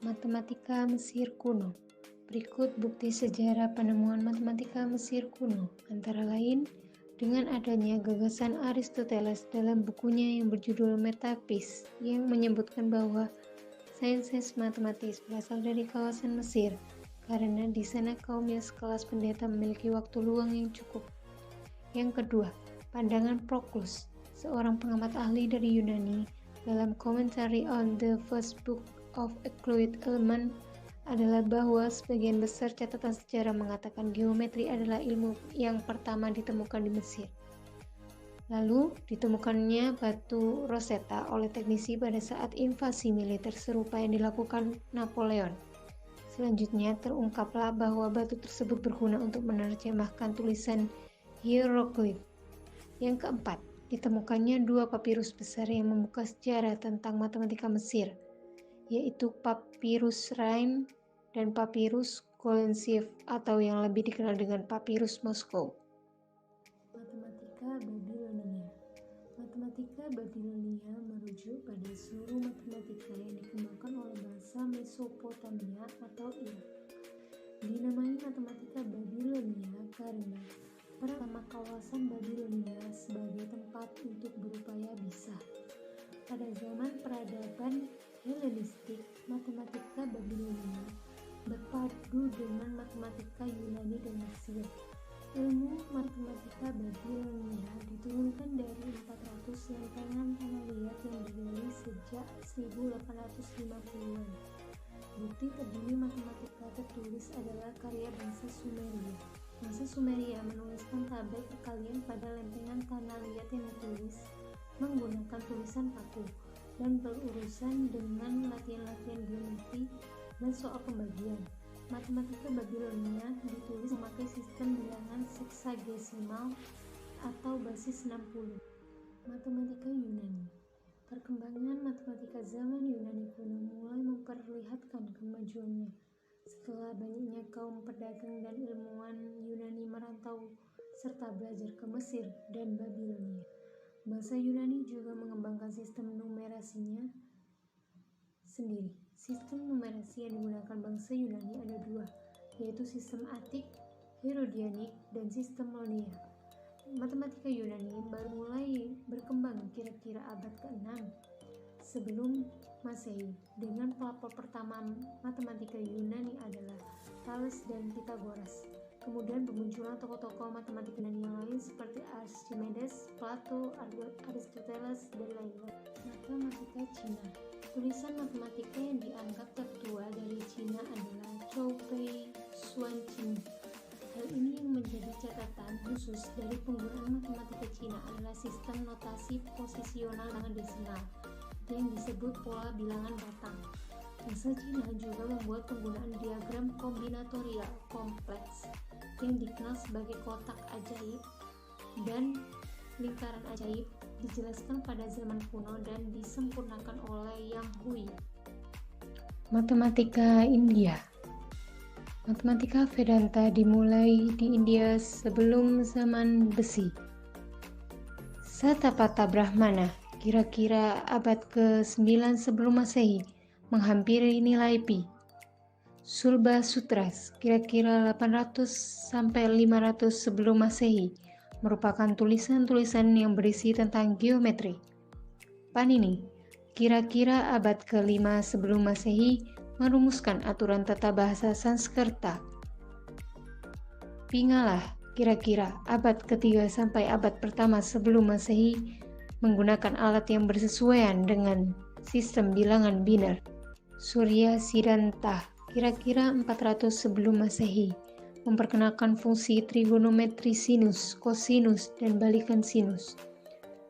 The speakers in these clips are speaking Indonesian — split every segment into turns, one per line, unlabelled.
Matematika Mesir kuno. Berikut bukti sejarah penemuan matematika Mesir kuno, antara lain dengan adanya gagasan Aristoteles dalam bukunya yang berjudul Metapis, yang menyebutkan bahwa sains matematis berasal dari kawasan Mesir, karena di sana kaum yang sekelas pendeta memiliki waktu luang yang cukup. Yang kedua, pandangan Proclus, seorang pengamat ahli dari Yunani, dalam Commentary on the First Book of Euclid Element adalah bahwa sebagian besar catatan sejarah mengatakan geometri adalah ilmu yang pertama ditemukan di Mesir. Lalu ditemukannya batu Rosetta oleh teknisi pada saat invasi militer serupa yang dilakukan Napoleon. Selanjutnya terungkaplah bahwa batu tersebut berguna untuk menerjemahkan tulisan hieroglif. Yang keempat, ditemukannya dua papirus besar yang membuka sejarah tentang matematika Mesir, yaitu Papyrus Rhind dan Papyrus Golensiev, atau yang lebih dikenal dengan Papyrus Moskow. Matematika Babilonia. Matematika Babilonia merujuk pada seluruh matematika yang dikembangkan oleh bangsa Mesopotamia atau Irak. Dinamai matematika Babilonia karena pertama kawasan Babilonia sebagai tempat untuk berupaya bisa. Pada zaman peradaban Helenistik, matematika Babilonia berpadu dengan matematika Yunani dan Mesir. Ilmu matematika Babilonia diturunkan dari 400 lempengan tanah liat yang digali sejak 1850-an. Bukti terdiri matematika tertulis adalah karya bangsa Sumeria. Bangsa Sumeria menuliskan tabel perkalian pada lempengan tanah liat yang ditulis menggunakan tulisan paku dan berurusan dengan latihan-latihan geometri dan soal pembagian. Matematika Babilonia ditulis memakai sistem bilangan seksagesimal atau basis 60. Matematika Yunani. Perkembangan matematika zaman Yunani kuno mulai memperlihatkan kemajuannya setelah banyaknya kaum pedagang dan ilmuwan Yunani merantau serta belajar ke Mesir dan Babilonia. Bangsa Yunani juga mengembangkan sistem numerasinya sendiri. Sistem numerasi yang digunakan bangsa Yunani ada dua, yaitu sistem Atik, Herodianik, dan sistem Lonia. Matematika Yunani baru mulai berkembang kira-kira abad ke-6 sebelum Masehi. Dengan pelopor pertama matematika Yunani adalah Thales dan Pythagoras. Kemudian bermunculan tokoh-tokoh matematika Yunani yang lain seperti Archimedes, Plato, Aristoteles, dan lain-lain. Matematika Cina. Tulisan matematika yang dianggap tertua dari Cina adalah Chou Pei Xuan Qin. Hal ini yang menjadi catatan khusus dari penggunaan matematika Cina adalah sistem notasi posisional dengan desimal yang disebut pola bilangan batang. Bangsa Cina juga membuat penggunaan diagram kombinatorial kompleks yang dikenal sebagai kotak ajaib dan lingkaran ajaib, dijelaskan pada zaman kuno dan disempurnakan oleh Yang Hui. Matematika India. Matematika Vedanta dimulai di India sebelum zaman besi. Satapatha Brahmana, kira-kira abad ke-9 sebelum Masehi, menghampiri nilai pi. Sulba Sutras, kira-kira 800-500 sebelum Masehi, merupakan tulisan-tulisan yang berisi tentang geometri. Panini, kira-kira abad ke-5 sebelum Masehi, merumuskan aturan tata bahasa Sanskerta. Pingala, kira-kira abad ke-3 sampai abad pertama sebelum Masehi, menggunakan alat yang bersesuaian dengan sistem bilangan biner. Surya Siddhanta, kira-kira 400 sebelum Masehi, memperkenalkan fungsi trigonometri sinus, kosinus, dan balikan sinus.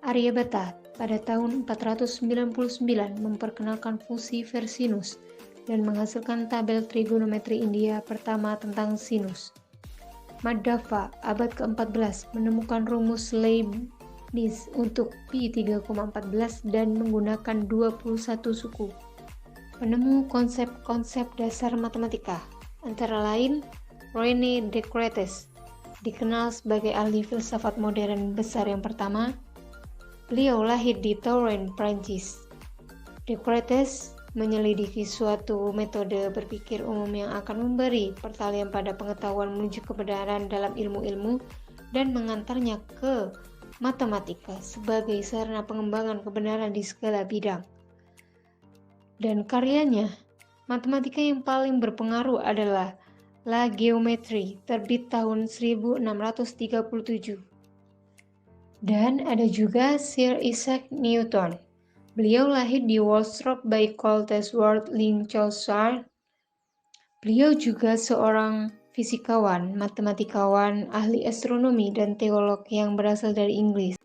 Aryabhata pada tahun 499 memperkenalkan fungsi versinus dan menghasilkan tabel trigonometri India pertama tentang sinus. Madhava abad ke-14 menemukan rumus Leibniz untuk pi 3,14 dan menggunakan 21 suku. Penemu konsep-konsep dasar matematika, antara lain René Descartes, dikenal sebagai ahli filsafat modern besar yang pertama. Beliau lahir di Touraine, Prancis. Descartes menyelidiki suatu metode berpikir umum yang akan memberi pertalian pada pengetahuan menuju kebenaran dalam ilmu-ilmu dan mengantarnya ke matematika sebagai sarana pengembangan kebenaran di segala bidang. Dan karyanya, matematika yang paling berpengaruh adalah La Geometrie, terbit tahun 1637. Dan ada juga Sir Isaac Newton. Beliau lahir di Woolsthorpe by Coltesworth, Lincolnshire. Beliau juga seorang fisikawan, matematikawan, ahli astronomi, dan teolog yang berasal dari Inggris.